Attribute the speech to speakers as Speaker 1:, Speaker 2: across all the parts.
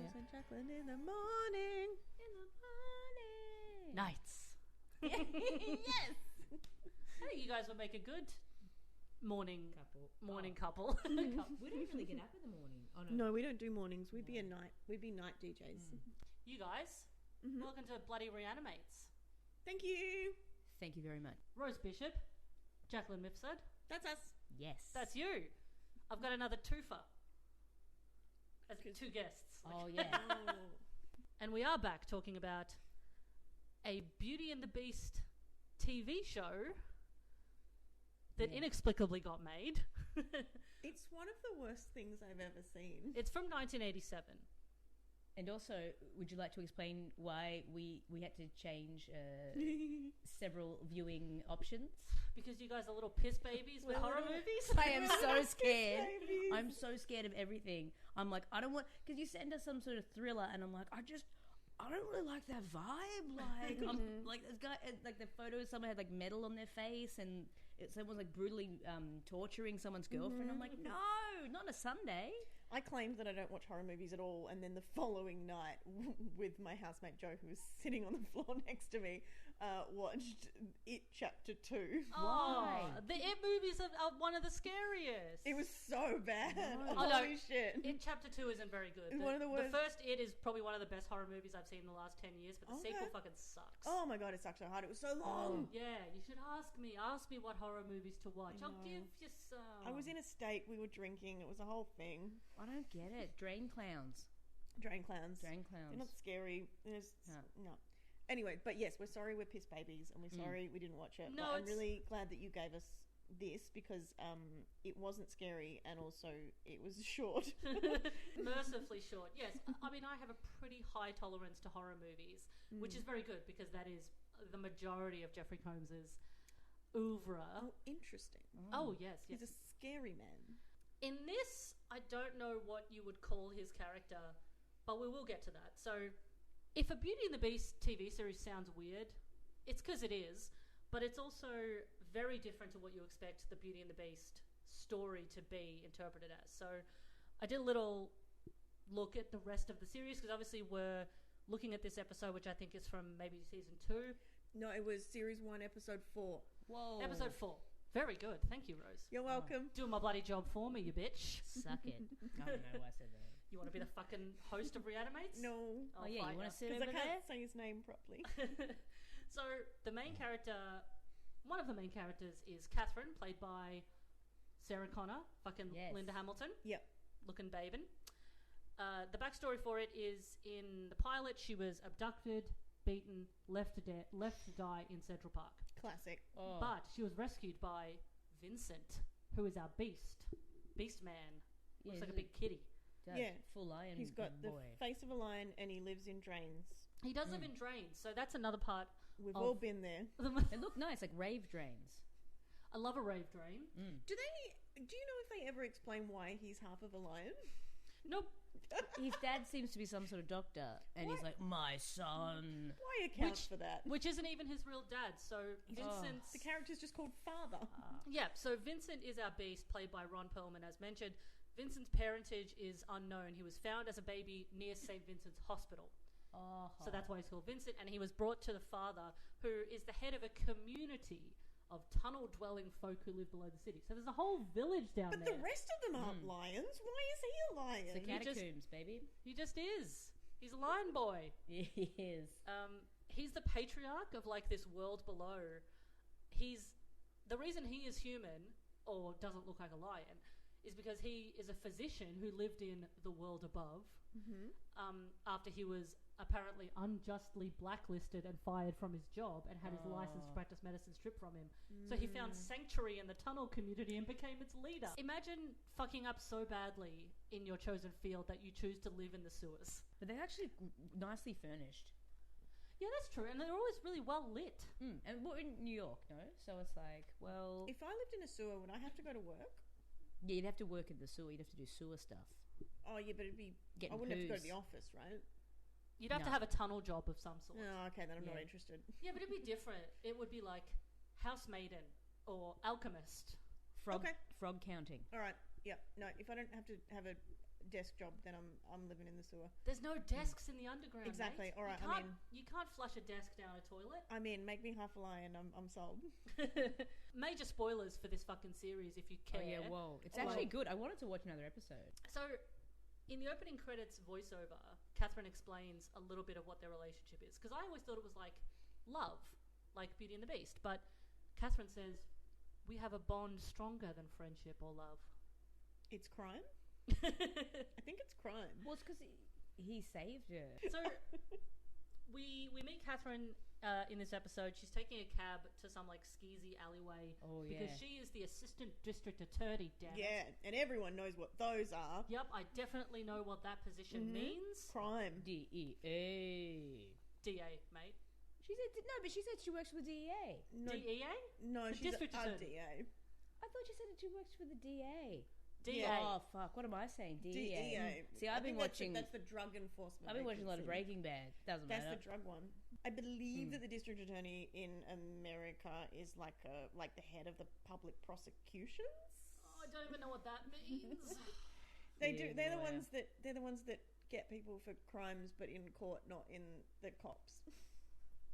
Speaker 1: yeah.
Speaker 2: And Jacqueline in the morning.
Speaker 1: In the morning.
Speaker 3: Nights.
Speaker 2: Yes.
Speaker 3: I think you guys would make a good morning
Speaker 1: Couple.
Speaker 3: couple.
Speaker 1: We don't really get up in the morning. Oh, no.
Speaker 2: No, we don't do mornings. We'd be night DJs.
Speaker 3: You guys, welcome to Bloody Reanimates.
Speaker 2: Thank you.
Speaker 1: Thank you very much.
Speaker 3: Rose Bishop, Jacqueline Mifsud.
Speaker 2: That's us.
Speaker 1: Yes.
Speaker 3: That's you. I've got another twofer. As two guests.
Speaker 1: Oh, yeah.
Speaker 2: Oh.
Speaker 3: And we are back talking about a Beauty and the Beast TV show that inexplicably got made.
Speaker 2: It's one of the worst things I've ever seen.
Speaker 3: It's from 1987.
Speaker 1: And also, would you like to explain why we had to change several viewing options?
Speaker 3: Because you guys are little piss babies with horror movies.
Speaker 1: I am so scared.
Speaker 2: babies.
Speaker 1: I'm so scared of everything. I'm like, I don't want... Because you send us some sort of thriller, and I'm like, I don't really like that vibe. Like, I'm, like this guy, like the photos, someone had like metal on their face, and someone's like brutally torturing someone's girlfriend. I'm like, no, not a Sunday.
Speaker 2: I claimed that I don't watch horror movies at all, and then the following night, with my housemate Joe, who was sitting on the floor next to me, watched It Chapter 2.
Speaker 1: Why?
Speaker 3: The It movies are one of the scariest.
Speaker 2: It was so bad.
Speaker 3: Oh,
Speaker 2: Holy
Speaker 3: no.
Speaker 2: shit.
Speaker 3: It Chapter 2 isn't very good.
Speaker 2: It's one of the worst.
Speaker 3: The first It is probably one of the best horror movies I've seen in the last 10 years, but the
Speaker 2: Okay.
Speaker 3: sequel fucking sucks.
Speaker 2: Oh my god, it sucked so hard. It was so long.
Speaker 3: Yeah, you should ask me. Ask me what horror movies to watch. I'll give you some.
Speaker 2: I was in a state, we were drinking, it was a whole thing.
Speaker 1: I don't get it. Drain clowns.
Speaker 2: Drain clowns.
Speaker 1: Drain clowns.
Speaker 2: They're not scary. No. Anyway, but yes, we're sorry we're piss babies, and we're sorry we didn't watch it.
Speaker 3: No,
Speaker 2: but I'm
Speaker 3: it's-
Speaker 2: really glad that you gave us this, because it wasn't scary, and also it was short.
Speaker 3: Mercifully short. Yes, I mean, I have a pretty high tolerance to horror movies, which is very good because that is the majority of Jeffrey Combs's oeuvre.
Speaker 2: Oh, interesting.
Speaker 3: Oh, yes,
Speaker 2: He's
Speaker 3: yes.
Speaker 2: a scary man.
Speaker 3: In this, I don't know what you would call his character, but we will get to that. So, if a Beauty and the Beast TV series sounds weird, it's because it is, but it's also very different to what you expect the Beauty and the Beast story to be interpreted as. So, I did a little look at the rest of the series, because obviously we're looking at this episode, which I think is from maybe season 2.
Speaker 2: No, it was series 1, episode 4.
Speaker 1: Whoa.
Speaker 3: Episode 4. Very good. Thank you, Rose.
Speaker 2: You're welcome.
Speaker 3: Doing my bloody job for me, you bitch.
Speaker 1: Suck it. I don't know why I said that.
Speaker 3: You want to be the fucking host of Reanimates?
Speaker 2: No.
Speaker 3: I'll
Speaker 1: Oh, yeah,
Speaker 3: fight
Speaker 1: you want
Speaker 3: ya.
Speaker 1: to sit
Speaker 2: Because
Speaker 1: over
Speaker 2: I can't
Speaker 1: there?
Speaker 2: say his name properly.
Speaker 3: So the main character, one of the main characters is Catherine, played by Sarah Connor, fucking
Speaker 1: Yes.
Speaker 3: Linda Hamilton,
Speaker 2: Yep.
Speaker 3: looking babin. The backstory for it is in the pilot, she was abducted, beaten, left to die in Central Park.
Speaker 2: Classic.
Speaker 1: Oh.
Speaker 3: But she was rescued by Vincent, who is our beast man.
Speaker 1: Yeah,
Speaker 3: Looks like a
Speaker 1: he's
Speaker 3: big kitty.
Speaker 1: Does.
Speaker 2: Yeah.
Speaker 1: Full lion
Speaker 2: He's got
Speaker 1: boy.
Speaker 2: the face of a lion, and he lives in drains.
Speaker 3: He does live in drains, so that's another part.
Speaker 2: We've
Speaker 3: of
Speaker 2: all been there.
Speaker 1: They look nice, like rave drains.
Speaker 3: I love a rave drain.
Speaker 2: Do you know if they ever explain why he's half of a lion?
Speaker 3: Nope.
Speaker 1: His dad seems to be some sort of doctor, and he's
Speaker 2: What?
Speaker 1: like, my son.
Speaker 2: Why account for that?
Speaker 3: Which isn't even his real dad. So Vincent's...
Speaker 2: The character's just called Father.
Speaker 3: Yeah, so Vincent is our beast, played by Ron Perlman, as mentioned. Vincent's parentage is unknown. He was found as a baby near St. Vincent's Hospital.
Speaker 1: Oh.
Speaker 3: So that's why he's called Vincent. And he was brought to the father, who is the head of a community of tunnel-dwelling folk who live below the city. So there's a whole village down
Speaker 2: But
Speaker 3: there.
Speaker 2: the rest of them aren't lions. Why is he a lion?
Speaker 1: The catacombs, baby.
Speaker 3: He just is. He's a lion boy.
Speaker 1: He is.
Speaker 3: He's the patriarch of like this world below. He's the reason he is human or doesn't look like a lion is because he is a physician who lived in the world above. After he was apparently unjustly blacklisted and fired from his job and had his license to practice medicine stripped from him. So he found sanctuary in the tunnel community and became its leader. Imagine fucking up so badly in your chosen field that you choose to live in the sewers.
Speaker 1: But they're actually nicely furnished.
Speaker 3: Yeah, that's true. And they're always really well lit.
Speaker 1: And we're in New York, no? So it's like, well...
Speaker 2: If I lived in a sewer, would I have to go to work?
Speaker 1: Yeah, you'd have to work in the sewer. You'd have to do sewer stuff.
Speaker 2: Oh, yeah, but it'd be...
Speaker 1: Getting
Speaker 2: I wouldn't have to go to
Speaker 1: poos.
Speaker 2: the office, right?
Speaker 3: You'd have to
Speaker 1: No.
Speaker 3: have a tunnel job of some sort.
Speaker 2: Oh, okay, then I'm not
Speaker 1: Yeah.
Speaker 2: interested.
Speaker 3: Yeah, but it'd be different. It would be like housemaiden or alchemist.
Speaker 1: Frog,
Speaker 2: Okay.
Speaker 1: frog counting.
Speaker 2: All right. Yep. No, if I don't have to have a desk job, then I'm living in the sewer.
Speaker 3: There's no desks in the underground.
Speaker 2: Exactly.
Speaker 3: Mate.
Speaker 2: All right.
Speaker 3: You can't flush a desk down a toilet.
Speaker 2: I mean, make me half a lion. I'm sold.
Speaker 3: Major spoilers for this fucking series if you care.
Speaker 1: Oh yeah, whoa. It's actually good. I wanted to watch another episode.
Speaker 3: So, in the opening credits voiceover, Catherine explains a little bit of what their relationship is. Because I always thought it was like love, like Beauty and the Beast. But Catherine says, we have a bond stronger than friendship or love.
Speaker 2: It's crime? I think it's crime.
Speaker 1: Well, it's because he saved her.
Speaker 3: So, we meet Catherine in this episode. She's taking a cab to some like skeezy alleyway because she is the assistant district attorney. Damn it.
Speaker 2: Yeah, and everyone knows what those are.
Speaker 3: Yep, I definitely know what that position means.
Speaker 2: Crime.
Speaker 1: DEA.
Speaker 3: DA, mate.
Speaker 1: She said no, but she said she works for the DEA.
Speaker 2: No,
Speaker 3: DEA?
Speaker 2: No,
Speaker 3: The
Speaker 2: she's
Speaker 3: district
Speaker 2: a
Speaker 3: attorney.
Speaker 2: DA.
Speaker 1: I thought she said that she works for the DA.
Speaker 3: DA.
Speaker 1: Oh fuck! What am I saying? DEA. See, I've been watching.
Speaker 2: That's the drug enforcement.
Speaker 1: I've been watching a lot of
Speaker 2: agency.
Speaker 1: Breaking Bad. Doesn't
Speaker 2: That's
Speaker 1: matter.
Speaker 2: the drug one. I believe that the district attorney in America is like the head of the public prosecutions.
Speaker 3: Oh, I don't even know what that means.
Speaker 2: They
Speaker 1: Yeah,
Speaker 2: do. They're the
Speaker 1: lawyer.
Speaker 2: ones that get people for crimes, but in court, not in the cops.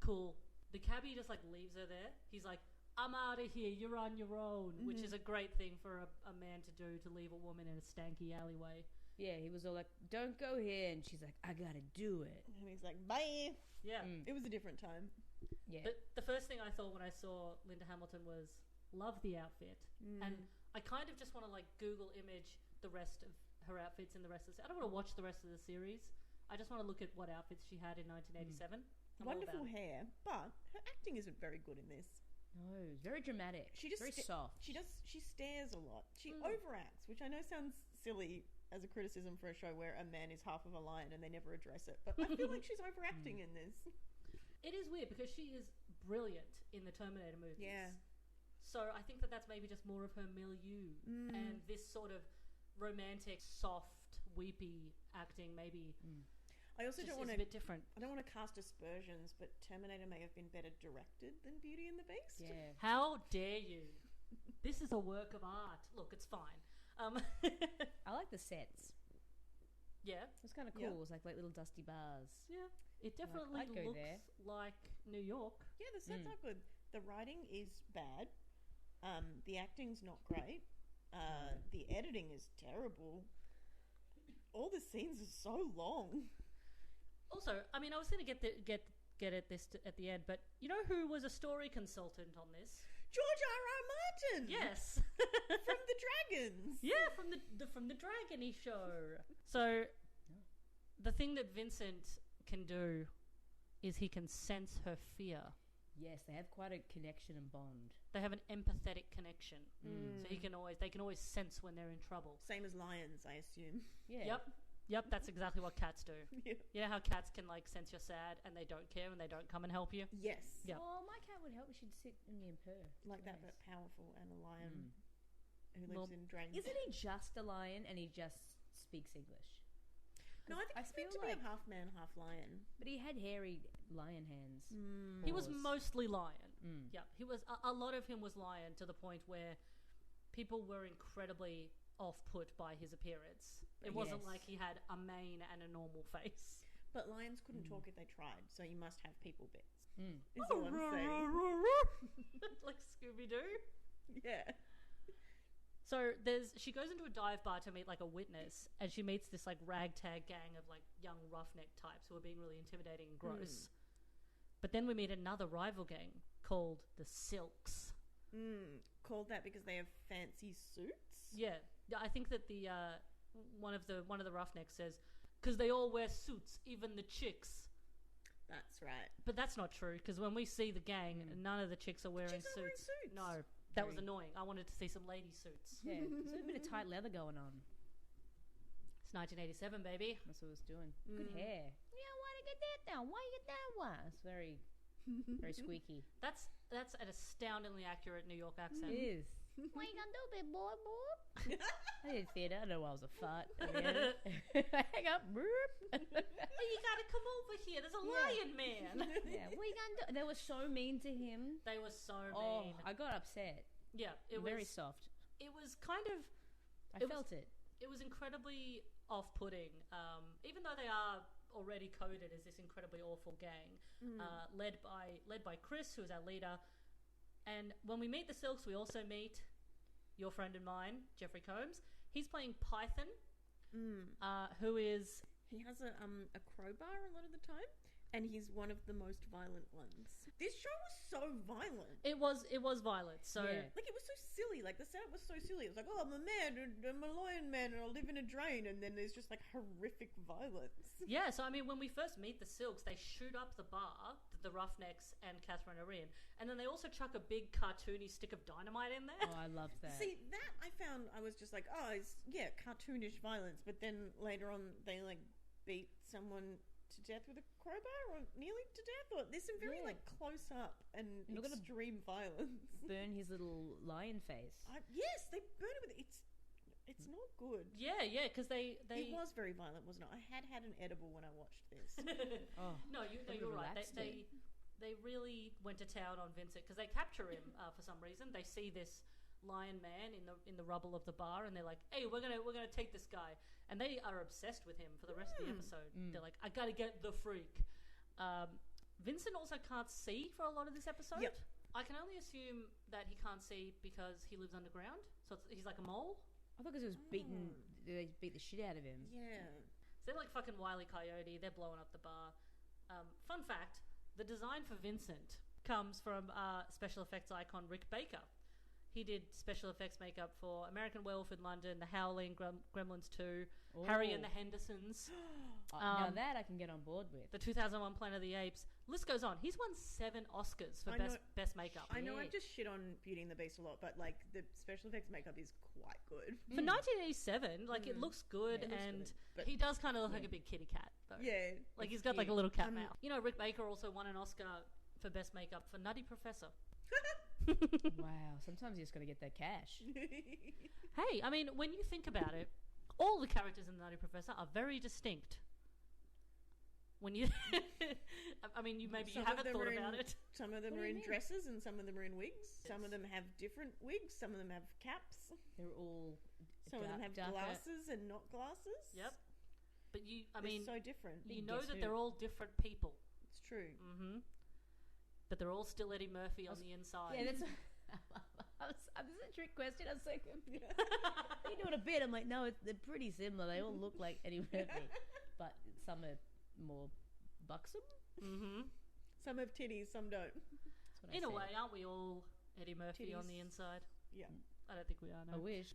Speaker 3: Cool. The cabbie just like leaves her there. He's like, I'm out of here, you're on your own, which is a great thing for a man to do, to leave a woman in a stanky alleyway.
Speaker 1: Yeah, he was all like, "Don't go here," and she's like, "I gotta do it."
Speaker 2: And he's like, bye.
Speaker 3: Yeah.
Speaker 2: It was a different time.
Speaker 1: Yeah.
Speaker 3: But the first thing I thought when I saw Linda Hamilton was, love the outfit. And I kind of just want to like Google image the rest of her outfits in the rest of the I don't want to watch the rest of the series. I just want to look at what outfits she had in 1987. I'm all
Speaker 2: Wonderful
Speaker 3: about it.
Speaker 2: hair, but her acting isn't very good in this.
Speaker 1: No, very dramatic.
Speaker 2: She just
Speaker 1: very soft.
Speaker 2: She stares a lot. She overacts, which I know sounds silly as a criticism for a show where a man is half of a lion and they never address it. But I feel like she's overacting in this.
Speaker 3: It is weird because she is brilliant in the Terminator movies.
Speaker 2: Yeah.
Speaker 3: So I think that that's maybe just more of her milieu. And this sort of romantic, soft, weepy acting maybe
Speaker 2: I also
Speaker 3: just
Speaker 2: don't want
Speaker 3: is
Speaker 2: to.
Speaker 3: a bit different.
Speaker 2: I don't want to cast aspersions, but Terminator may have been better directed than Beauty and the Beast.
Speaker 1: Yeah.
Speaker 3: How dare you? This is a work of art. Look, it's fine.
Speaker 1: I like the sets.
Speaker 3: Yeah.
Speaker 1: It was kind of cool.
Speaker 2: Yeah.
Speaker 1: It was like little dusty bars.
Speaker 3: Yeah. It definitely
Speaker 1: I'd go
Speaker 3: looks
Speaker 1: there.
Speaker 3: like New York.
Speaker 2: Yeah, the sets are good. The writing is bad. The acting's not great. The editing is terrible. All the scenes are so long.
Speaker 3: Also, I mean, I was going to get at this at the end, but you know who was a story consultant on this?
Speaker 2: George R.R. Martin.
Speaker 3: Yes.
Speaker 2: From the Dragons.
Speaker 3: Yeah, from the Dragony show. So, the thing that Vincent can do is he can sense her fear.
Speaker 1: Yes, they have quite a connection and bond.
Speaker 3: They have an empathetic connection, so they can always sense when they're in trouble.
Speaker 2: Same as lions, I assume.
Speaker 1: Yeah.
Speaker 3: Yep, that's exactly what cats do.
Speaker 2: Yeah.
Speaker 3: You know how cats can like sense you're sad and they don't care and they don't come and help you?
Speaker 2: Yes.
Speaker 3: Yeah.
Speaker 1: Well, my cat would help me. She'd sit with me and purr.
Speaker 2: Like that,
Speaker 1: Nice.
Speaker 2: but powerful, and a lion who lives
Speaker 3: Well,
Speaker 2: in Dragons.
Speaker 1: Isn't he just a lion and he just speaks English?
Speaker 2: No, I think he's meant to be a half man, half lion.
Speaker 1: But he had hairy lion hands.
Speaker 3: He was
Speaker 1: Paws.
Speaker 3: mostly lion. Yeah, he was. A lot of him was lion to the point where people were incredibly off-put by his appearance. It wasn't
Speaker 1: Yes.
Speaker 3: like he had a mane and a normal face.
Speaker 2: But lions couldn't talk if they tried, so you must have people bits.
Speaker 1: Mm.
Speaker 2: Is all I'm saying.
Speaker 3: Like Scooby-Doo.
Speaker 2: Yeah.
Speaker 3: So she goes into a dive bar to meet like a witness, and she meets this like ragtag gang of like young roughneck types who are being really intimidating and gross. But then we meet another rival gang called the Silks.
Speaker 2: Called that because they have fancy suits?
Speaker 3: Yeah, I think that the one of the roughnecks says, because they all wear suits, even the chicks.
Speaker 2: That's right.
Speaker 3: But that's not true, because when we see the gang, none of the chicks are wearing
Speaker 2: chicks aren't
Speaker 3: suits.
Speaker 2: wearing suits.
Speaker 3: No, that was annoying. I wanted to see some lady suits.
Speaker 1: Yeah, there's a bit of tight leather going on.
Speaker 3: It's 1987, baby.
Speaker 1: That's what it was doing. Good hair. Yeah, why did you get that down? Why you get that one? It's very, very squeaky.
Speaker 3: That's an astoundingly accurate New York accent.
Speaker 1: It is. What you gonna do, big boy? I did theatre. I don't know why I was a fart. Hang up.
Speaker 3: Hey, you gotta come over here. There's a lion man.
Speaker 1: Yeah, what you gonna do? They were so mean to him.
Speaker 3: They were so
Speaker 1: Oh,
Speaker 3: mean.
Speaker 1: I got upset.
Speaker 3: Yeah, it
Speaker 1: Very
Speaker 3: was
Speaker 1: soft.
Speaker 3: It was kind of
Speaker 1: I felt it.
Speaker 3: It was incredibly off-putting, even though they are already coded as this incredibly awful gang, led by Chris, who is our leader. And when we meet the Silks, we also meet your friend and mine, Jeffrey Combs. He's playing Python, who is...
Speaker 2: He has a crowbar a lot of the time, and he's one of the most violent ones. This show was so violent.
Speaker 3: It was violent. So
Speaker 2: Like, it was so silly. Like, the setup was so silly. It was like, oh, I'm a man, I'm a lion man, and I live in a drain, and then there's just, like, horrific violence.
Speaker 3: yeah, so I mean, when we first meet the Silks, they shoot up the bar that the Roughnecks and Catherine are in, and then they also chuck a big cartoony stick of dynamite in there.
Speaker 1: Oh, I loved that.
Speaker 2: See, that I found, I was just like, oh, it's, cartoonish violence, but then later on, they, like, beat someone to death with a crowbar, or nearly to death, or there's some very like close up and extreme violence.
Speaker 1: Burn his little lion face.
Speaker 2: Yes, they burn it with it's not good.
Speaker 3: Yeah, because they
Speaker 2: it was very violent, wasn't it? I had an edible when I watched this.
Speaker 3: No, you're right. They really went to town on Vincent because they capture him for some reason. They see this lion man in the rubble of the bar, and they're like, "Hey, we're gonna take this guy," and they are obsessed with him for the rest of the episode. They're like, "I gotta get the freak." Vincent also can't see for a lot of this episode.
Speaker 2: Yep.
Speaker 3: I can only assume that he can't see because he lives underground, so he's like a mole.
Speaker 1: I thought because it was beaten, they beat the shit out of him.
Speaker 2: Yeah.
Speaker 3: So they're like fucking Wile E. Coyote. They're blowing up the bar. Fun fact: the design for Vincent comes from special effects icon Rick Baker. He did special effects makeup for American Werewolf in London, The Howling, Gremlins 2, Harry and the Hendersons.
Speaker 1: Now that I can get on board with.
Speaker 3: The 2001 Planet of the Apes. List goes on. He's won 7 Oscars for best makeup.
Speaker 2: I know I've just shit on Beauty and the Beast a lot, but like the special effects makeup is quite good.
Speaker 3: For 1987, like it looks good, and he does kind of look like a big kitty cat, though.
Speaker 2: Yeah.
Speaker 3: Like he's got like a little cat mouth. You know, Rick Baker also won an Oscar for best makeup for Nutty Professor.
Speaker 1: Wow, sometimes you just got to get that cash.
Speaker 3: Hey, I mean, when you think about it, all the characters in The Nutty Professor are very distinct. When you, I mean, you haven't thought about it.
Speaker 2: Some of them are in dresses, and some of them are in wigs. Some of them have different wigs. Some of them have caps.
Speaker 1: They're all.
Speaker 2: Some of them have glasses and not glasses.
Speaker 3: Yep. But
Speaker 2: they're so different.
Speaker 3: You know that they're all different people.
Speaker 2: It's true.
Speaker 3: Mm-hmm. But they're all still Eddie Murphy on the inside.
Speaker 1: Yeah, that's. This is a trick question. I'm so confused. You're doing a bit. I'm like, no, they're pretty similar. They all look like Eddie Murphy, but some are more buxom.
Speaker 3: Mm-hmm.
Speaker 2: Some have titties, some don't.
Speaker 3: In a way, aren't we all Eddie Murphy on the inside?
Speaker 2: Yeah.
Speaker 3: I don't think we are. No.
Speaker 1: I wish.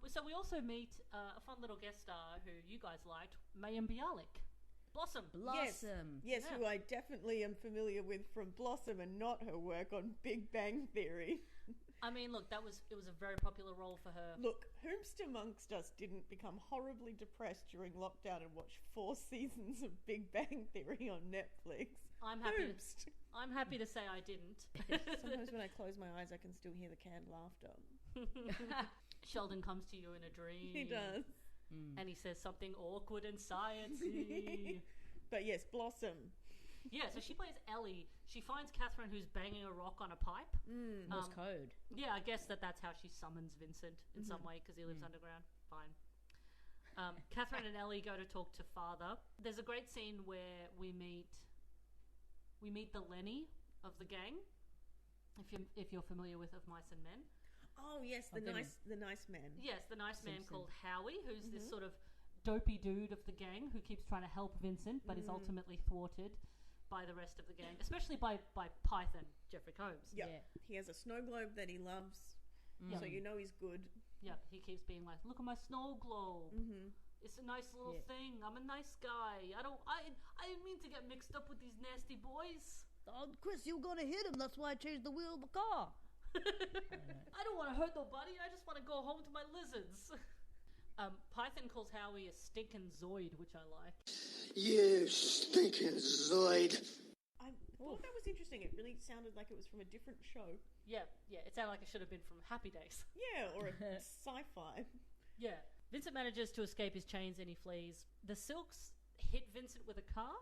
Speaker 3: So we also meet a fun little guest star who you guys liked, Mayim Bialik. Blossom.
Speaker 2: Yes, who I definitely am familiar with from Blossom and not her work on Big Bang Theory.
Speaker 3: I mean, look, it was a very popular role for her.
Speaker 2: Look, whomst amongst us didn't become horribly depressed during lockdown and watch 4 seasons of Big Bang Theory on Netflix?
Speaker 3: I'm happy to say I didn't.
Speaker 2: Sometimes when I close my eyes, I can still hear the canned laughter.
Speaker 3: Sheldon comes to you in a dream.
Speaker 2: He does.
Speaker 3: And he says something awkward and sciencey.
Speaker 2: But yes, Blossom.
Speaker 3: Yeah, so she plays Ellie. She finds Catherine, who's banging a rock on a pipe.
Speaker 1: Morse code.
Speaker 3: Yeah, I guess that's how she summons Vincent in some way because he lives underground. Fine. Catherine and Ellie go to talk to Father. There's a great scene where we meet the Lenny of the gang. If you're familiar with Of Mice and Men.
Speaker 2: Oh yes, the nice man.
Speaker 3: Yes, the nice man called Howie, who's this sort of dopey dude of the gang who keeps trying to help Vincent, but is ultimately thwarted by the rest of the gang, especially by Python, Jeffrey Combs.
Speaker 2: Yep. Yeah, he has a snow globe that he loves, so you know he's good.
Speaker 3: Yeah, he keeps being like, "Look at my snow globe. It's a nice little thing. I'm a nice guy. I didn't mean to get mixed up with these nasty boys."
Speaker 1: Oh, Chris, you were gonna hit him. That's why I changed the wheel of the car.
Speaker 3: I don't want to hurt nobody. I just want to go home to my lizards. Python calls Howie a stinking Zoid, which I like.
Speaker 4: You stinking Zoid.
Speaker 2: I thought that was interesting. It really sounded like it was from a different show.
Speaker 3: Yeah. It sounded like it should have been from Happy Days.
Speaker 2: Yeah, or a sci-fi.
Speaker 3: Yeah. Vincent manages to escape his chains and he flees. The Silks hit Vincent with a car.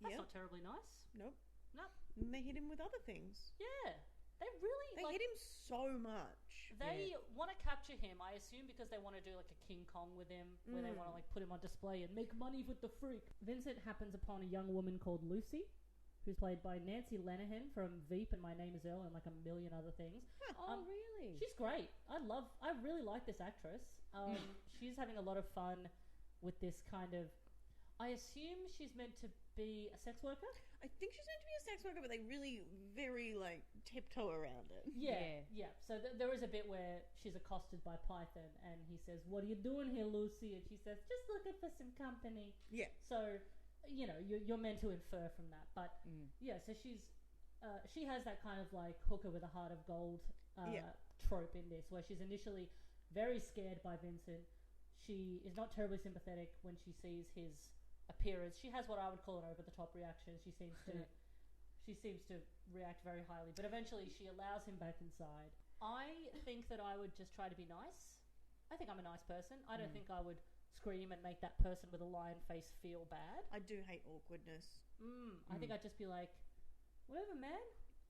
Speaker 3: That's not terribly nice.
Speaker 2: Nope.
Speaker 3: Nope.
Speaker 2: And they hit him with other things.
Speaker 3: Yeah. They really
Speaker 2: They hit him so much.
Speaker 3: They want to capture him, I assume, because they want to do like a King Kong with him, where they want to like put him on display and make money with the freak. Vincent happens upon a young woman called Lucy, who's played by Nancy Lenihan from Veep and My Name Is Earl and like a million other things.
Speaker 1: Oh, really?
Speaker 3: She's great. I really like this actress. She's having a lot of fun with this kind of. I assume she's meant to be a sex worker.
Speaker 2: I think she's meant to be a sex worker, but they really very like tiptoe around it.
Speaker 3: Yeah. So there is a bit where she's accosted by Python, and he says, "What are you doing here, Lucy?" And she says, "Just looking for some company."
Speaker 2: Yeah.
Speaker 3: So you're meant to infer from that, but so she has that kind of like hooker with a heart of gold trope in this, where she's initially very scared by Vincent. She is not terribly sympathetic when she sees his appearance. She has what I would call an over-the-top reaction. She seems to react very highly, but eventually she allows him back inside. I think that I would just try to be nice. I think I'm a nice person. I don't think I would scream and make that person with a lion face feel bad.
Speaker 2: I do hate awkwardness.
Speaker 3: I think I'd just be like, whatever, man.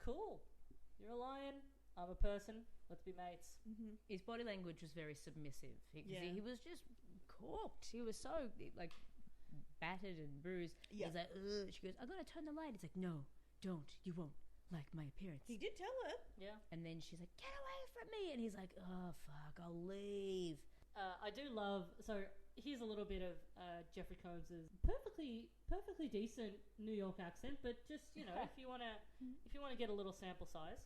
Speaker 3: Cool. You're a lion. I'm a person. Let's be mates.
Speaker 1: His body language was very submissive. He was just cooked. He was so like battered and bruised.
Speaker 2: Yeah.
Speaker 1: He's like, ugh. She goes, "I'm gonna turn the light." He's like, "No, don't. You won't like my appearance."
Speaker 2: He did tell her.
Speaker 3: Yeah.
Speaker 1: And then she's like, "Get away from me!" And he's like, "Oh fuck, I'll leave."
Speaker 3: I do love. So here's a little bit of Jeffrey Combs's perfectly decent New York accent, but just if you wanna get a little sample size.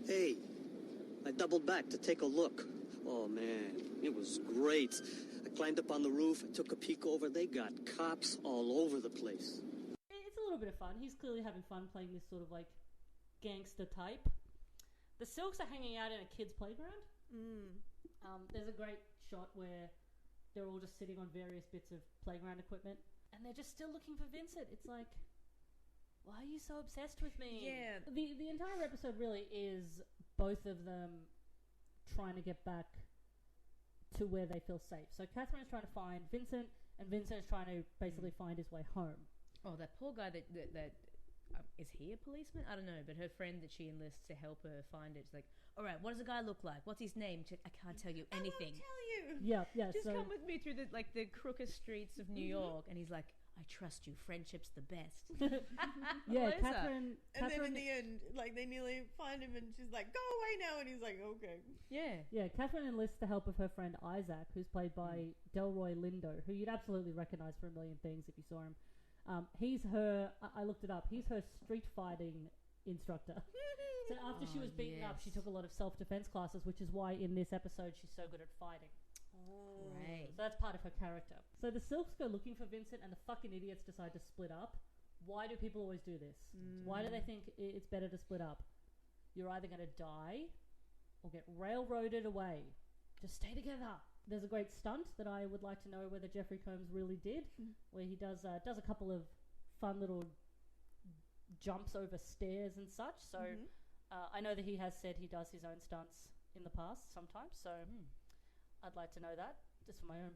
Speaker 5: Hey, I doubled back to take a look. Oh man, it was great. I climbed up on the roof, I took a peek over. They got cops all over the place.
Speaker 3: It's a little bit of fun. He's clearly having fun playing this sort of like gangster type. The Silks are hanging out in a kid's playground. There's a great shot where they're all just sitting on various bits of playground equipment, and they're just still looking for Vincent. It's like, why are you so obsessed with me?
Speaker 2: Yeah.
Speaker 3: The entire episode really is both of them trying to get back to where they feel safe. So Catherine's trying to find Vincent, and Vincent's trying to basically find his way home.
Speaker 1: Oh, that poor guy that is he a policeman? I don't know, but her friend that she enlists to help her find it is like, all right, what does the guy look like? What's his name? I can't tell you anything.
Speaker 2: I won't tell you.
Speaker 3: Yeah.
Speaker 1: Just
Speaker 3: so
Speaker 1: come with me through the crooked streets of New York. And he's like, I trust you. Friendship's the best.
Speaker 3: yeah,
Speaker 1: What is that?
Speaker 3: Catherine.
Speaker 2: And then in the end, like they nearly find him, and she's like, "Go away now," and he's like, "Okay."
Speaker 1: Yeah.
Speaker 3: Catherine enlists the help of her friend Isaac, who's played by Delroy Lindo, who you'd absolutely recognise for a million things if you saw him. He's her. I looked it up. He's her street fighting instructor. So after she was beaten up, she took a lot of self-defense classes, which is why in this episode she's so good at fighting.
Speaker 1: Right.
Speaker 3: So that's part of her character. So the Silks go looking for Vincent, and the fucking idiots decide to split up. Why do people always do this? Why do they think it's better to split up? You're either going to die or get railroaded away. Just stay together. There's a great stunt that I would like to know whether Jeffrey Combs really did, where he does a couple of fun little jumps over stairs and such. So I know that he has said he does his own stunts in the past sometimes. So I'd like to know that, just for my own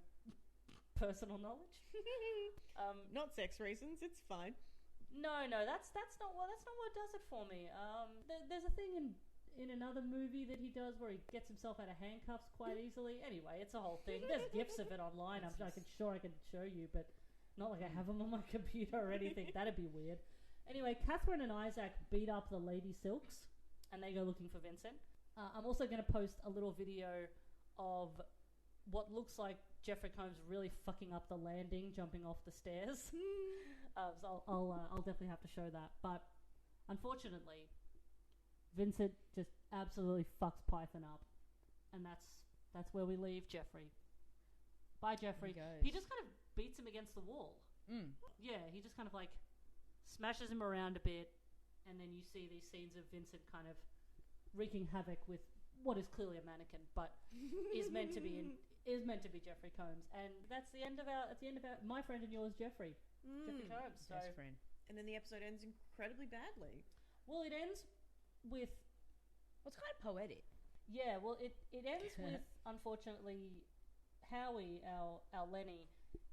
Speaker 3: personal knowledge.
Speaker 2: Not sex reasons. It's fine.
Speaker 3: No, that's not what does it for me. There's a thing in another movie that he does where he gets himself out of handcuffs quite easily. Anyway, it's a whole thing. There's gifs of it online. I can show you, but not like I have them on my computer or anything. That'd be weird. Anyway, Catherine and Isaac beat up the Lady Silks, and they go looking for Vincent. I'm also going to post a little video of what looks like Jeffrey Combs really fucking up the landing, jumping off the stairs. So I'll definitely have to show that. But unfortunately, Vincent just absolutely fucks Python up, and that's where we leave Jeffrey. Bye, Jeffrey. He just kind of beats him against the wall. Yeah, he just kind of like smashes him around a bit, and then you see these scenes of Vincent kind of wreaking havoc with what is clearly a mannequin, but is meant to be Jeffrey Combs. And that's the end of our my friend and yours, Jeffrey Combs. So,
Speaker 1: Best friend.
Speaker 2: And then the episode ends incredibly badly.
Speaker 3: well, it ends with
Speaker 1: Well, it's kind of poetic.
Speaker 3: yeah. Well, it ends with unfortunately Howie, our Lenny.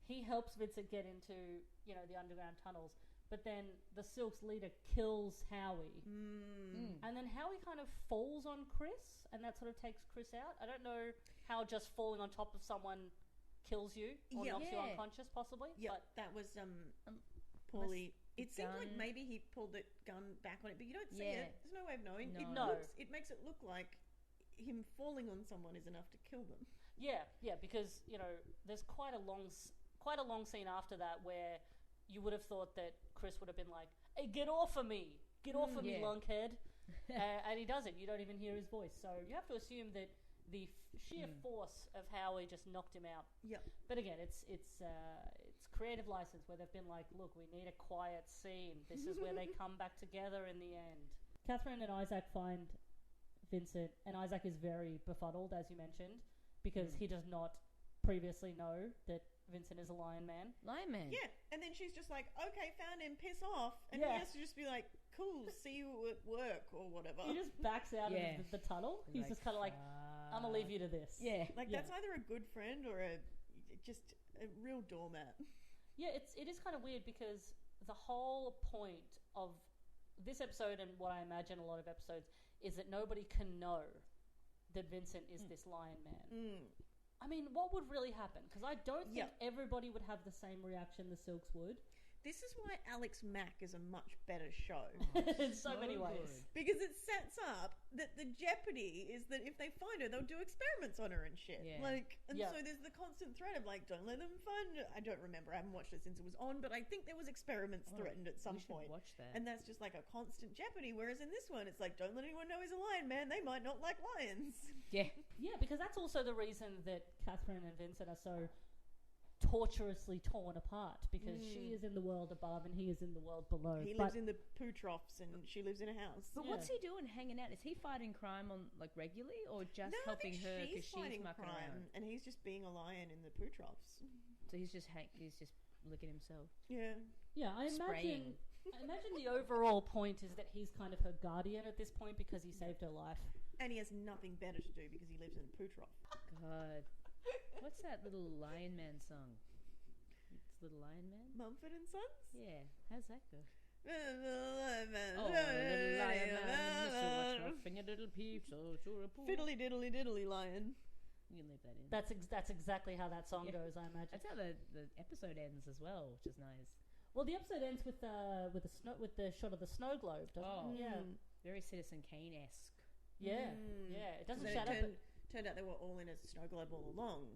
Speaker 3: He helps Vincent get into the underground tunnels, but then the Silk's leader kills Howie. And then Howie kind of falls on Chris, and that sort of takes Chris out. I don't know how just falling on top of someone kills you or knocks you unconscious, possibly.
Speaker 2: Yeah,
Speaker 3: but
Speaker 2: that was poorly. It seems like maybe he pulled the gun back on it, but you don't see it. There's no way of knowing. It makes it look like him falling on someone is enough to kill them.
Speaker 3: Yeah, because there's quite a long scene after that where you would have thought that Chris would have been like, "Hey, get off of me, me, lunkhead," and he doesn't. You don't even hear his voice, so you have to assume that the sheer force of Howie just knocked him out. Yeah. But again, it's creative license where they've been like, look, we need a quiet scene. This is where they come back together in the end. Catherine and Isaac find Vincent, and Isaac is very befuddled, as you mentioned, because he does not previously know that Vincent is a Lion Man.
Speaker 1: Lion Man.
Speaker 2: Yeah, and then she's just like, okay, found him, piss off. And he has to just be like, cool, see you at work or whatever.
Speaker 3: He just backs out of the tunnel. He's just kind of like, I'm going to leave you to this.
Speaker 1: Yeah.
Speaker 2: That's either a good friend or just a real doormat.
Speaker 3: Yeah, it is kind of weird because the whole point of this episode, and what I imagine a lot of episodes, is that nobody can know that Vincent is this Lion Man. I mean, what would really happen? Because I don't think everybody would have the same reaction the Silks would.
Speaker 2: This is why Alex Mack is a much better show.
Speaker 3: In so many ways.
Speaker 2: Because it sets up that the jeopardy is that if they find her, they'll do experiments on her and shit. Yeah. So there's the constant threat of don't let them find her. I don't remember. I haven't watched it since it was on, but I think there was experiments threatened at some point.
Speaker 1: Watch that.
Speaker 2: And that's just like a constant jeopardy. Whereas in this one, it's like, don't let anyone know he's a lion, man. They might not like lions.
Speaker 1: Yeah.
Speaker 3: Yeah, because that's also the reason that Catherine and Vincent are so torturously torn apart, because she is in the world above and he is in the world below.
Speaker 2: He lives in the poo troughs and she lives in a house.
Speaker 1: But what's he doing hanging out? Is he fighting crime on regularly, or just helping her because she's mucking around?
Speaker 2: And he's just being a lion in the poo troughs.
Speaker 1: So he's just licking himself.
Speaker 2: Yeah.
Speaker 3: Yeah, I imagine the overall point is that he's kind of her guardian at this point because he saved her life.
Speaker 2: And he has nothing better to do because he lives in a poo trough.
Speaker 1: God. What's that little Lion Man song? It's Little Lion Man?
Speaker 2: Mumford and Sons?
Speaker 1: Yeah. How's that go?
Speaker 2: Little Lion Man.
Speaker 1: Oh, little Lion Man. So much rough your little peeps. Oh, sure a pool.
Speaker 2: Fiddly diddly diddly lion.
Speaker 1: You can leave that in.
Speaker 3: That's exactly how that song goes, I imagine.
Speaker 1: That's how the episode ends as well, which is nice.
Speaker 3: Well, the episode ends with the shot of the snow globe, doesn't it? Yeah.
Speaker 1: Very Citizen Kane-esque.
Speaker 3: Yeah. Yeah. It doesn't shadow.
Speaker 2: Turned out they were all in a snow globe all along.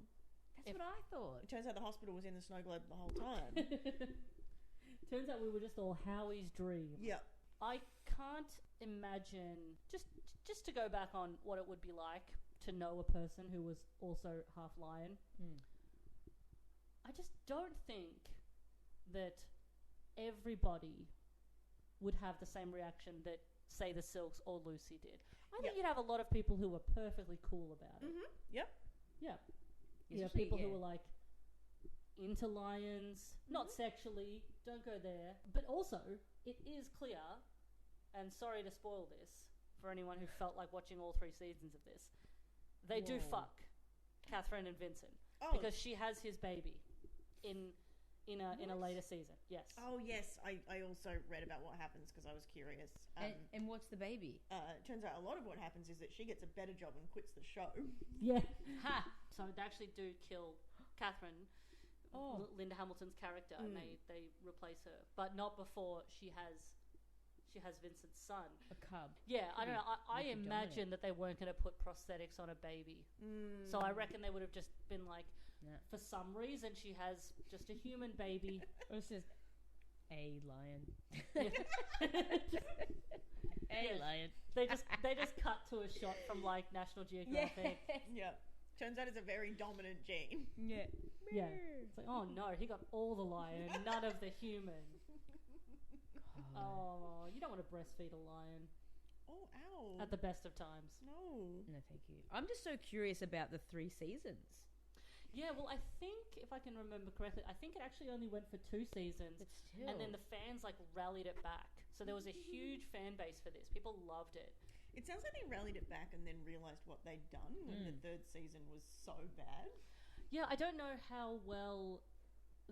Speaker 1: That's what I thought.
Speaker 2: It turns out the hospital was in the snow globe the whole time.
Speaker 3: Turns out we were just all Howie's dream.
Speaker 2: Yeah.
Speaker 3: I can't imagine, just to go back on what it would be like to know a person who was also half lion. I just don't think that everybody would have the same reaction that, say, the Silks or Lucy did. I think you'd have a lot of people who were perfectly cool about it.
Speaker 2: Yep.
Speaker 3: Yeah. People who were into lions, not sexually, don't go there. But also, it is clear, and sorry to spoil this for anyone who felt like watching all 3 seasons of this, they do fuck Catherine and Vincent because she has his baby in a later season. Yes.
Speaker 2: Oh yes, I also read about what happens because I was curious.
Speaker 1: And what's the baby?
Speaker 2: Turns out a lot of what happens is that she gets a better job and quits the show.
Speaker 3: Yeah. Ha! So they actually do kill Catherine, Linda Hamilton's character, and they replace her, but not before she has Vincent's son,
Speaker 1: a cub.
Speaker 3: Yeah, I don't know. I imagine that they weren't going to put prosthetics on a baby, so I reckon they would have just been like, for some reason, she has just a human baby.
Speaker 1: Or it's just a lion. Lion.
Speaker 3: They just cut to a shot from National Geographic.
Speaker 2: Yeah. Turns out it's a very dominant gene.
Speaker 1: Yeah.
Speaker 3: Yeah. It's like, oh no, he got all the lion, none of the human. Oh, you don't want to breastfeed a lion.
Speaker 2: Oh, ow.
Speaker 3: At the best of times.
Speaker 2: No,
Speaker 1: thank you. I'm just so curious about the 3 seasons.
Speaker 3: Yeah, well, I think, if I can remember correctly, I think it actually only went for 2 seasons.
Speaker 1: But still.
Speaker 3: And then the fans, rallied it back. So there was a huge fan base for this. People loved it.
Speaker 2: It sounds like they rallied it back and then realised what they'd done when the 3rd season was so bad.
Speaker 3: Yeah, I don't know how well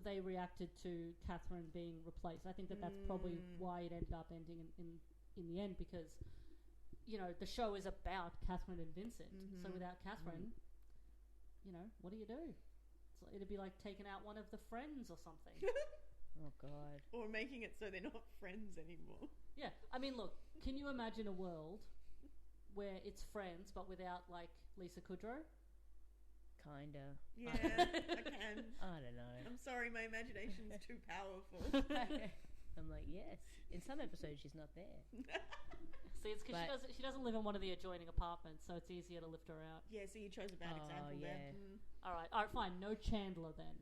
Speaker 3: they reacted to Catherine being replaced. I think that's probably why it ended up ending in the end, because, you know, the show is about Catherine and Vincent. So without Catherine, you know, what do you do? It'd be like taking out one of the friends or something.
Speaker 1: Oh, God.
Speaker 2: Or making it so they're not friends anymore.
Speaker 3: Yeah. I mean, look, can you imagine a world where it's Friends but without, like, Lisa Kudrow?
Speaker 1: Kinda.
Speaker 2: Yeah, I can.
Speaker 1: I don't know.
Speaker 2: I'm sorry, my imagination's too powerful.
Speaker 1: I'm like, yes. In some episodes, she's not there.
Speaker 3: See, it's because she doesn't live in one of the adjoining apartments, so it's easier to lift her out.
Speaker 2: Yeah, so you chose a bad example there.
Speaker 3: All right, fine. No Chandler then.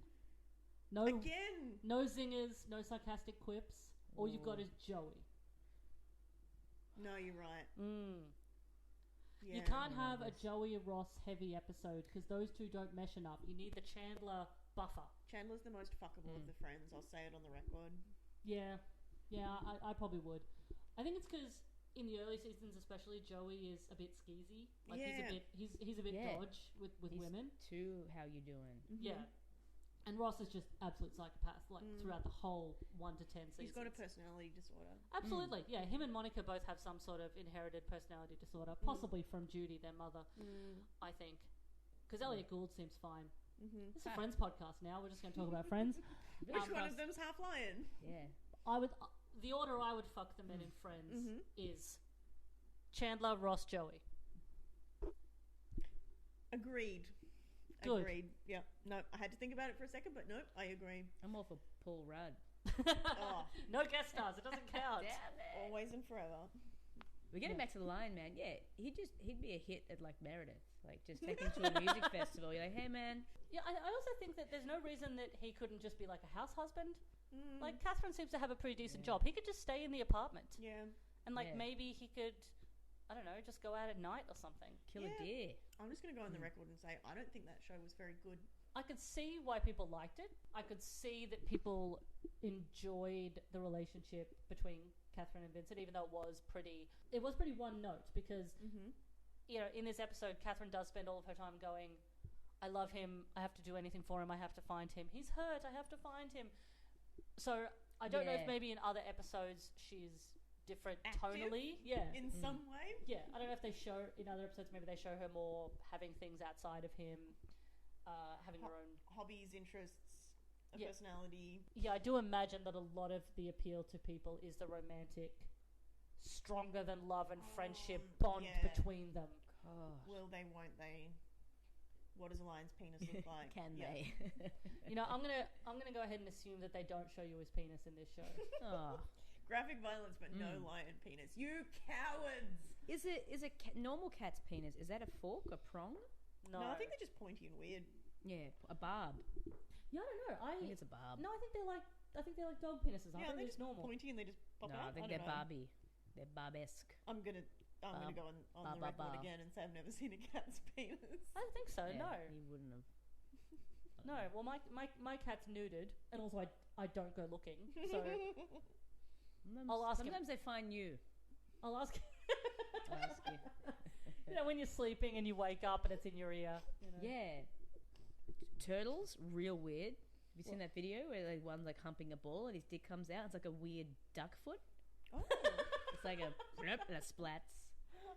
Speaker 3: No.
Speaker 2: Again.
Speaker 3: No zingers, no sarcastic quips. All you've got is Joey.
Speaker 2: No, you're right. Yeah.
Speaker 3: You can't have a Joey and Ross heavy episode because those two don't mesh enough. You need the Chandler buffer.
Speaker 2: Chandler's the most fuckable of the friends. I'll say it on the record.
Speaker 3: Yeah, I probably would. I think it's because in the early seasons, especially, Joey is a bit skeezy. Like he's a bit dodge with women.
Speaker 1: Too, how you doing?
Speaker 3: Yeah. And Ross is just absolute psychopath, like throughout the whole 1 to 10 seasons.
Speaker 2: He's got a personality disorder.
Speaker 3: Absolutely, yeah. Him and Monica both have some sort of inherited personality disorder, possibly from Judy, their mother, I think. Because Elliot Gould seems fine. It's a Friends podcast now. We're just going to talk about Friends.
Speaker 2: Which one of them's half lion?
Speaker 1: Yeah.
Speaker 3: The order I would fuck the men in Friends is Chandler, Ross, Joey.
Speaker 2: Agreed.
Speaker 3: Good.
Speaker 2: Agreed. Yeah. No, I had to think about it for a second, but no, I agree.
Speaker 1: I'm all for Paul Rudd.
Speaker 3: No guest stars. It doesn't count.
Speaker 1: Damn it.
Speaker 2: Always and forever.
Speaker 1: We're getting back to the Lion Man. Yeah, he'd be a hit at like Meredith. Like just take him to a music festival. You're like, hey man.
Speaker 3: Yeah, I also think that there's no reason that he couldn't just be like a house husband. Like Catherine seems to have a pretty decent job. He could just stay in the apartment.
Speaker 2: Yeah.
Speaker 3: And like maybe he could, I don't know, just go out at night or something.
Speaker 1: Kill a deer.
Speaker 2: I'm just going to go on the record and say I don't think that show was very good.
Speaker 3: I could see why people liked it. I could see that people enjoyed the relationship between Catherine and Vincent, even though it was pretty one note because, you know, in this episode, Catherine does spend all of her time going, I love him, I have to do anything for him, I have to find him. He's hurt, I have to find him. So I don't know if maybe in other episodes she's different tonally. Yeah.
Speaker 2: In some way.
Speaker 3: Yeah. I don't know if they show, in other episodes, maybe they show her more having things outside of him. Having her own
Speaker 2: hobbies, interests, a personality.
Speaker 3: Yeah, I do imagine that a lot of the appeal to people is the romantic, stronger than love and friendship bond between them.
Speaker 1: Gosh.
Speaker 2: Will they? Won't they? What does a lion's penis look like?
Speaker 1: Can they?
Speaker 3: You know, I'm gonna go ahead and assume that they don't show you his penis in this show.
Speaker 2: Graphic violence, but no lion penis. You cowards!
Speaker 1: Is a normal cat's penis? Is that a fork, a prong?
Speaker 2: No, I think they're just pointy and weird.
Speaker 1: Yeah, a barb.
Speaker 3: Yeah, I don't know.
Speaker 1: I think it's a barb.
Speaker 3: No, I think they're like dog penises.
Speaker 2: Yeah,
Speaker 3: they're
Speaker 2: just
Speaker 3: normal.
Speaker 2: pointy and they just pop out.
Speaker 1: I think they're Barbie. They're Barbesque.
Speaker 2: I'm gonna go on the record again and say I've never seen a cat's penis.
Speaker 3: I don't think so.
Speaker 1: Yeah,
Speaker 3: no,
Speaker 1: you wouldn't have.
Speaker 3: No, well, my cat's nuded, and also I don't go looking. So I'll ask him.
Speaker 1: Sometimes they find you.
Speaker 3: I'll ask.
Speaker 1: I'll ask you.
Speaker 3: You know, when you're sleeping and you wake up and it's in your ear. You know?
Speaker 1: Yeah. Turtles, real weird. Have you seen that video where one's like humping a ball and his dick comes out? It's like a weird duck foot.
Speaker 2: Oh.
Speaker 1: It's like a and it splats.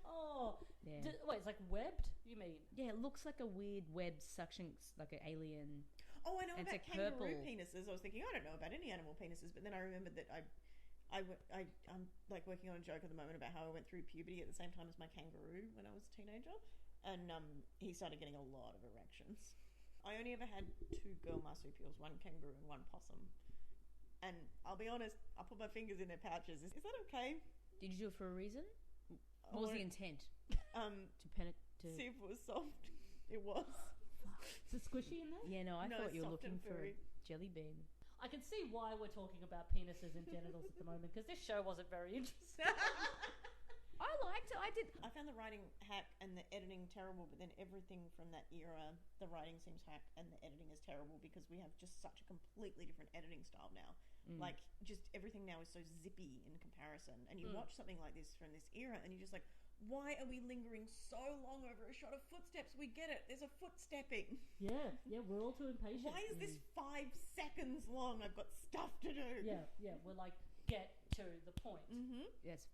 Speaker 3: Oh.
Speaker 1: Yeah.
Speaker 3: Wait, it's like webbed? You mean?
Speaker 1: Yeah, it looks like a weird webbed suction, like an alien.
Speaker 2: Oh, I know
Speaker 1: It's
Speaker 2: about
Speaker 1: like
Speaker 2: kangaroo
Speaker 1: purple.
Speaker 2: penises. I was thinking, I don't know about any animal penises, but then I remembered that I'm like working on a joke at the moment about how I went through puberty at the same time as my kangaroo when I was a teenager, and he started getting a lot of erections. I only ever had 2 girl marsupials, one kangaroo and one possum. And I'll be honest, I put my fingers in their pouches. Is that okay?
Speaker 1: Did you do it for a reason? What was the intent? To
Speaker 2: see if it was soft. It was.
Speaker 3: Is it squishy in there?
Speaker 1: Yeah, no, I thought you were
Speaker 2: soft and
Speaker 1: looking for a
Speaker 2: furry.
Speaker 1: jelly bean.
Speaker 3: I can see why we're talking about penises and genitals at the moment, because this show wasn't very interesting.
Speaker 1: I liked it.
Speaker 2: I found the writing hack and the editing terrible, but then everything from that era, the writing seems hack and the editing is terrible because we have just such a completely different editing style now. Like, just everything now is so zippy in comparison. And you watch something like this from this era and you're just like, why are we lingering so long over a shot of footsteps? We get it. There's a footstepping.
Speaker 3: Yeah, we're all too impatient.
Speaker 2: Why is this 5 seconds long? I've got stuff to do.
Speaker 3: Yeah, we're like, get to the point.
Speaker 2: Mm-hmm.
Speaker 1: Yes,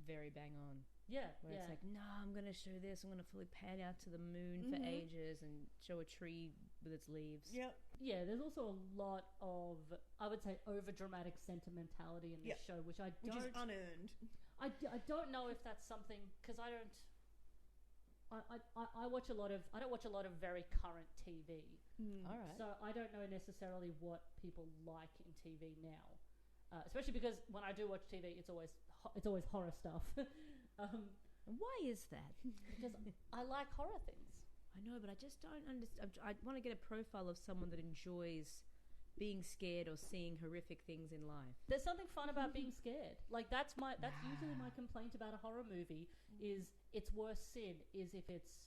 Speaker 1: very bang on.
Speaker 3: Yeah,
Speaker 1: Where it's like, no, I'm going to show this. I'm going to fully pan out to the moon for ages and show a tree with its leaves.
Speaker 2: Yep.
Speaker 3: Yeah, there's also a lot of, I would say, over-dramatic sentimentality in this show, which is
Speaker 2: unearned.
Speaker 3: I don't know if that's something, because I don't... I watch a lot of... I don't watch a lot of very current TV.
Speaker 1: All right.
Speaker 3: So I don't know necessarily what people like in TV now. Especially because when I do watch TV, it's always horror stuff.
Speaker 1: Why is that?
Speaker 3: Because I like horror things.
Speaker 1: I know, but I just don't understand. I want to get a profile of someone that enjoys being scared or seeing horrific things in life.
Speaker 3: There's something fun about being scared. Like that's usually my complaint about a horror movie is its worst sin is if it's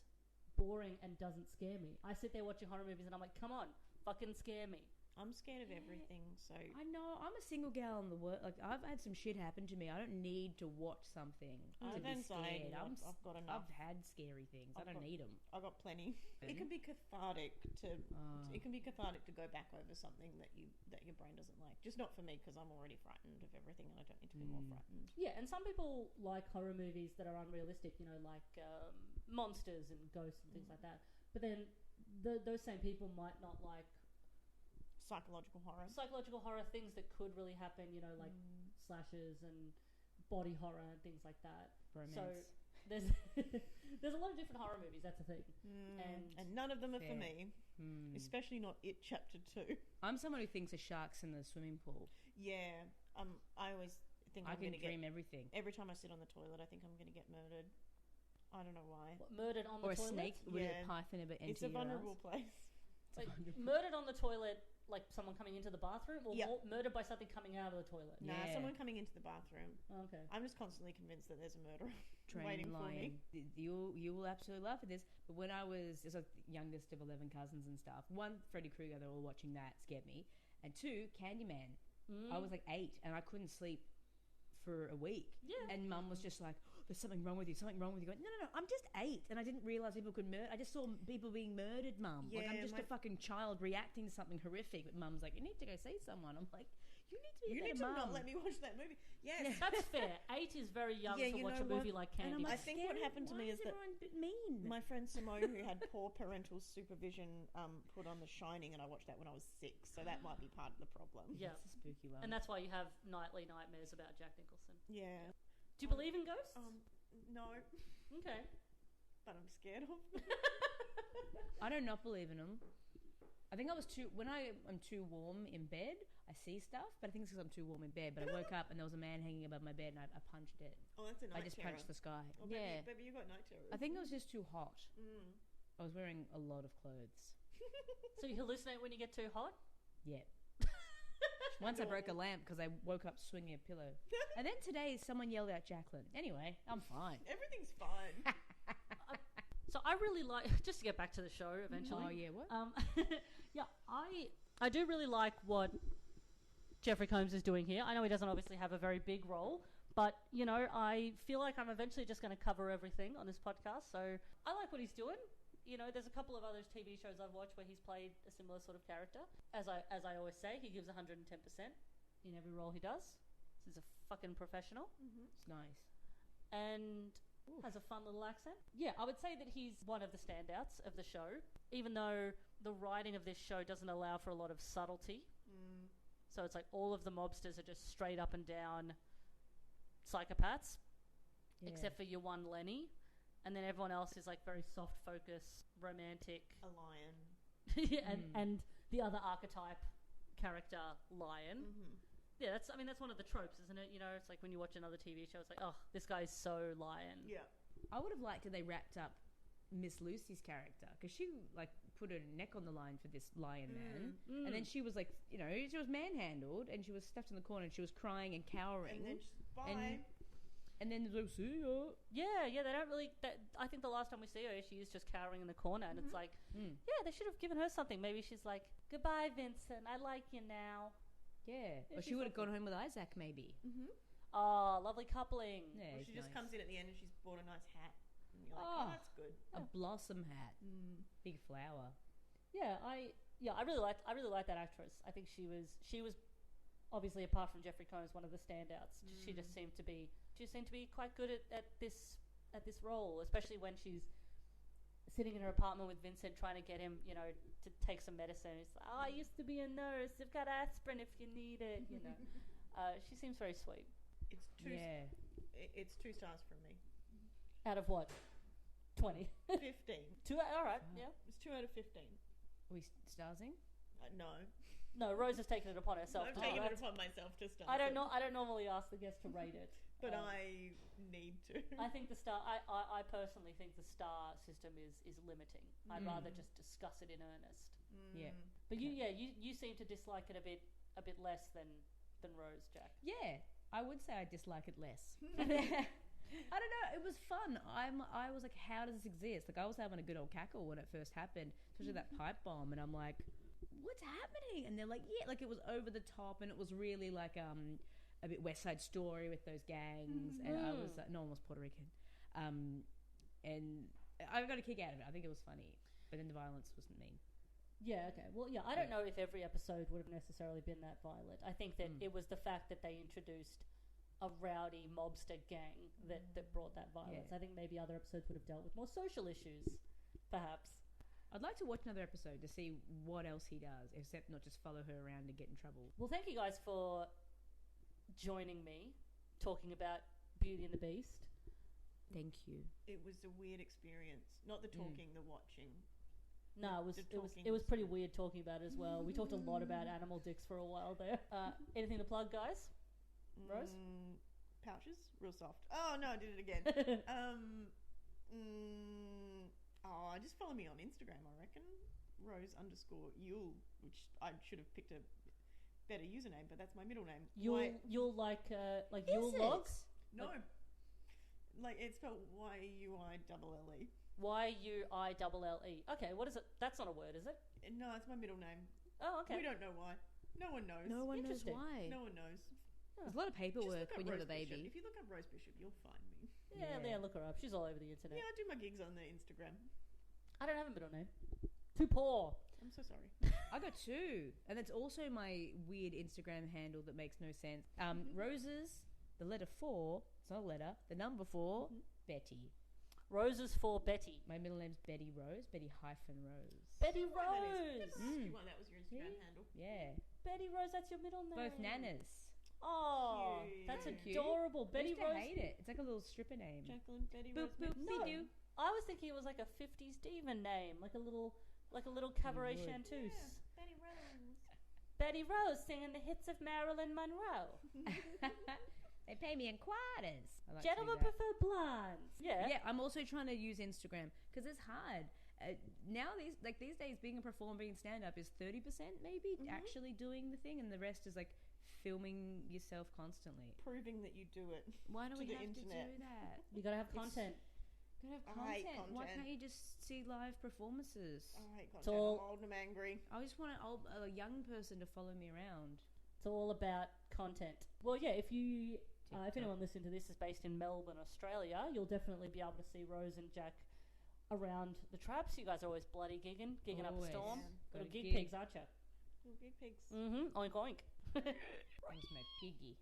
Speaker 3: boring and doesn't scare me. I sit there watching horror movies and I'm like, come on, fucking scare me.
Speaker 2: I'm scared of everything, so...
Speaker 1: I know. I'm a single gal in the world. Like, I've had some shit happen to me. I don't need to watch something to be scared.
Speaker 2: I've got enough.
Speaker 1: I've had scary things. I don't need them.
Speaker 2: I've got plenty. It can be cathartic to... It can be cathartic to go back over something that your brain doesn't like. Just not for me, because I'm already frightened of everything and I don't need to be more frightened.
Speaker 3: Yeah, and some people like horror movies that are unrealistic, like monsters and ghosts and things like that. But then those same people might not like...
Speaker 2: Psychological
Speaker 3: horror, things that could really happen, like slashers and body horror and things like that.
Speaker 1: Romance.
Speaker 3: So there's a lot of different horror movies, that's the thing.
Speaker 2: And none of them are for me. Especially not It Chapter 2.
Speaker 1: I'm someone who thinks of sharks in the swimming pool.
Speaker 2: Yeah. I always think
Speaker 1: I
Speaker 2: I'm
Speaker 1: can
Speaker 2: going to
Speaker 1: dream everything.
Speaker 2: Every time I sit on the toilet, I think I'm going to get murdered. I don't know why.
Speaker 3: What, murdered on the
Speaker 1: toilet? Or a snake with a python enter
Speaker 2: It's a vulnerable place.
Speaker 3: Like, murdered on the toilet, like someone coming into the bathroom, or murdered by something coming out of the toilet?
Speaker 2: Nah, someone coming into the bathroom.
Speaker 3: Oh, okay.
Speaker 2: I'm just constantly convinced that there's a murderer
Speaker 1: waiting
Speaker 2: for me.
Speaker 1: You will absolutely laugh at this, but when I was the youngest of 11 cousins and stuff, one, Freddy Krueger, they were all watching that, scared me, and two, Candyman. I was like 8 and I couldn't sleep for a week. Yeah. And Mum was just like, there's something wrong with you, Going, no, I'm just 8 and I didn't realise people could murder. I just saw people being murdered, Mum.
Speaker 2: Yeah,
Speaker 1: like I'm just a fucking child reacting to something horrific. But Mum's like, you need to go see someone. I'm like, you need to
Speaker 2: not let me watch that movie. Yes.
Speaker 3: That's fair. 8 is very young to watch a movie like Candyman.
Speaker 2: I think what happened to me is that
Speaker 1: mean?
Speaker 2: My friend Simone, who had poor parental supervision, put on The Shining, and I watched that when I was 6, so that might be part of the problem.
Speaker 3: Yeah.
Speaker 1: It's a spooky one.
Speaker 3: And that's why you have nightly nightmares about Jack Nicholson.
Speaker 2: Yeah.
Speaker 3: Do you believe in ghosts?
Speaker 2: No.
Speaker 3: Okay.
Speaker 2: But I'm scared of them.
Speaker 1: I do not believe in them. I think when I'm too warm in bed, I see stuff, but I think it's because I'm too warm in bed. But I woke up and there was a man hanging above my bed and I punched it.
Speaker 2: Oh, that's a night
Speaker 1: I just
Speaker 2: terror.
Speaker 1: punched the sky.
Speaker 2: Oh,
Speaker 1: yeah.
Speaker 2: Baby, you got night terror.
Speaker 1: I think it was just too hot. I was wearing a lot of clothes.
Speaker 3: So you hallucinate when you get too hot?
Speaker 1: Yeah. Once I broke a lamp because I woke up swinging a pillow. And then today someone yelled out Jacqueline. Anyway, I'm fine.
Speaker 2: Everything's fine.
Speaker 3: So I really like, just to get back to the show eventually.
Speaker 1: Oh, yeah, what?
Speaker 3: Yeah, I do really like what Jeffrey Combs is doing here. I know he doesn't obviously have a very big role, but, I feel like I'm eventually just going to cover everything on this podcast. So I like what he's doing. There's a couple of other TV shows I've watched where he's played a similar sort of character. As I always say, he gives 110% in every role he does. He's a fucking professional.
Speaker 1: It's nice.
Speaker 3: And has a fun little accent. Yeah, I would say that he's one of the standouts of the show, even though the writing of this show doesn't allow for a lot of subtlety. So it's like all of the mobsters are just straight up and down psychopaths, except for your one Lenny. And then everyone else is like very soft focus, romantic.
Speaker 2: A lion.
Speaker 3: and the other archetype character, lion. Yeah, that's one of the tropes, isn't it? It's like when you watch another TV show, it's like, oh, this guy's so lion.
Speaker 2: Yeah.
Speaker 1: I would have liked if they wrapped up Miss Lucy's character, because she put her neck on the line for this lion man, and then she was she was manhandled and she was stuffed in the corner and she was crying and cowering.
Speaker 2: And then she's bye.
Speaker 1: And then there's see ya.
Speaker 3: Yeah, they don't really... I think the last time we see her, she is just cowering in the corner, and it's like, yeah, they should have given her something. Maybe she's like, goodbye, Vincent, I like you now.
Speaker 1: Yeah, or she would have gone home with Isaac, maybe.
Speaker 3: Oh, lovely coupling.
Speaker 1: Yeah,
Speaker 2: Or
Speaker 1: he's
Speaker 2: she just
Speaker 1: nice.
Speaker 2: comes in at the end and she's bought a nice hat. And you're like,
Speaker 1: Oh.
Speaker 2: oh, that's good.
Speaker 1: A blossom hat, big flower.
Speaker 3: Yeah, I really like that actress. I think she was obviously, apart from Jeffrey Combs, one of the standouts. She just seemed to be quite good at this role, especially when she's sitting in her apartment with Vincent trying to get him, to take some medicine. It's like, I used to be a nurse. I've got aspirin if you need it. She seems very sweet.
Speaker 2: It's two.
Speaker 1: Yeah.
Speaker 2: It's 2 stars from me.
Speaker 3: Out of what? 20.
Speaker 2: 15.
Speaker 3: All right. Yeah.
Speaker 2: It's 2 out of 15.
Speaker 1: Are we starsing?
Speaker 2: No.
Speaker 3: No, Rose has taken it upon herself.
Speaker 2: I've
Speaker 3: to
Speaker 2: taken
Speaker 3: do
Speaker 2: it
Speaker 3: that.
Speaker 2: upon myself to start.
Speaker 3: I don't normally ask the guests to rate it,
Speaker 2: But I need to.
Speaker 3: I think the star. I personally think the star system is limiting. I'd rather just discuss it in earnest.
Speaker 1: Yeah.
Speaker 3: But you seem to dislike it a bit less than Rose, Jack.
Speaker 1: Yeah, I would say I dislike it less. I don't know. It was fun. I was like, how does this exist? Like, I was having a good old cackle when it first happened, especially that pipe bomb. And I'm like, what's happening? And they're like, yeah, like it was over the top, and it was really like a bit West Side Story with those gangs. And I was no one was Puerto Rican, and I got a kick out of it. I think it was funny, but then the violence wasn't me.
Speaker 3: Yeah, okay. Well, yeah, I don't know if every episode would have necessarily been that violent. I think that it was the fact that they introduced a rowdy mobster gang that brought that violence.
Speaker 1: Yeah.
Speaker 3: I think maybe other episodes would have dealt with more social issues, perhaps.
Speaker 1: I'd like to watch another episode to see what else he does, except not just follow her around and get in trouble.
Speaker 3: Well, thank you guys for joining me, talking about Beauty and the Beast.
Speaker 1: Thank you.
Speaker 2: It was a weird experience. Not the talking, the watching.
Speaker 3: No,
Speaker 2: The
Speaker 3: it
Speaker 2: talking
Speaker 3: was
Speaker 2: was
Speaker 3: pretty weird talking about it as well. We talked a lot about animal dicks for a while there. Anything to plug, guys? Rose?
Speaker 2: Pouches? Real soft. Oh, no, I did it again. Just follow me on Instagram, I reckon. Rose_Yule, which I should have picked a better username, but that's my middle name.
Speaker 3: You'll like Yule logs?
Speaker 2: No. Like, it's spelled YUILLE.
Speaker 3: YUILLE. Okay, what is it? That's not a word, is it?
Speaker 2: No, it's my middle name.
Speaker 3: Oh, okay.
Speaker 2: We don't know why. No one knows.
Speaker 1: No one knows
Speaker 3: Interesting.
Speaker 1: why.
Speaker 2: No one knows.
Speaker 1: There's a lot of
Speaker 2: Just
Speaker 1: paperwork
Speaker 2: look up
Speaker 1: when you have
Speaker 2: Rose
Speaker 1: a
Speaker 2: Bishop.
Speaker 1: baby.
Speaker 2: If you look up Rose Bishop, you'll find me.
Speaker 3: Yeah, look her up. She's all over the internet.
Speaker 2: Yeah, I do my gigs on the Instagram.
Speaker 3: I don't have a middle name. Too poor.
Speaker 2: I'm so sorry.
Speaker 1: I got 2, and that's also my weird Instagram handle that makes no sense. Roses, the letter 4. It's not a letter. The number 4. Betty.
Speaker 3: Roses for Betty.
Speaker 1: My middle name's Betty Rose. Betty -Rose.
Speaker 3: Betty
Speaker 2: Why that
Speaker 3: Rose.
Speaker 2: is. Never asked you why that was your Instagram handle.
Speaker 1: Yeah.
Speaker 3: Betty Rose, that's your middle name.
Speaker 1: Both nanas.
Speaker 3: Oh,
Speaker 2: Cute.
Speaker 3: that's
Speaker 1: Isn't it cute?
Speaker 3: adorable.
Speaker 1: I
Speaker 3: Betty
Speaker 1: used to
Speaker 3: Rose.
Speaker 1: hate it. It's like a little stripper name.
Speaker 2: Jacqueline Betty
Speaker 1: Boop,
Speaker 2: Rose.
Speaker 1: boop,
Speaker 2: Mifsud.
Speaker 3: No.
Speaker 1: be-doo.
Speaker 3: I was thinking it was like a 50s diva name, like a little cabaret
Speaker 1: would.
Speaker 3: chanteuse.
Speaker 2: Yeah, Betty Rose.
Speaker 3: Betty Rose singing the hits of Marilyn Monroe.
Speaker 1: They pay me in quarters. I like to do
Speaker 3: Gentlemen
Speaker 1: that.
Speaker 3: prefer blondes. Yeah.
Speaker 1: Yeah, I'm also trying to use Instagram because it's hard. Now these days, being a performer, being stand-up is 30% maybe actually doing the thing, and the rest is like filming yourself constantly.
Speaker 2: Proving that you do it.
Speaker 1: Why do
Speaker 2: To
Speaker 1: we
Speaker 2: the
Speaker 1: have
Speaker 2: internet.
Speaker 1: to do that?
Speaker 3: You gotta have content.
Speaker 1: Gotta have
Speaker 2: I hate
Speaker 1: content. Why
Speaker 2: content.
Speaker 1: can't you just see live performances?
Speaker 2: I hate
Speaker 3: It's
Speaker 2: content.
Speaker 3: all-
Speaker 2: I'm old and I'm angry.
Speaker 1: I just want a young person to follow me around.
Speaker 3: It's all about content. Well, yeah, if
Speaker 1: TikTok.
Speaker 3: anyone listening to this is based in Melbourne, Australia, you'll definitely be able to see Rose and Jack around the traps. You guys are always bloody gigging up a
Speaker 1: Always.
Speaker 3: storm.
Speaker 2: Yeah.
Speaker 3: Little
Speaker 1: Gotta
Speaker 3: gig
Speaker 1: gig.
Speaker 3: pigs, aren't you?
Speaker 2: Little big pigs.
Speaker 3: Mm-hmm. Oink oink.
Speaker 1: That was my piggy.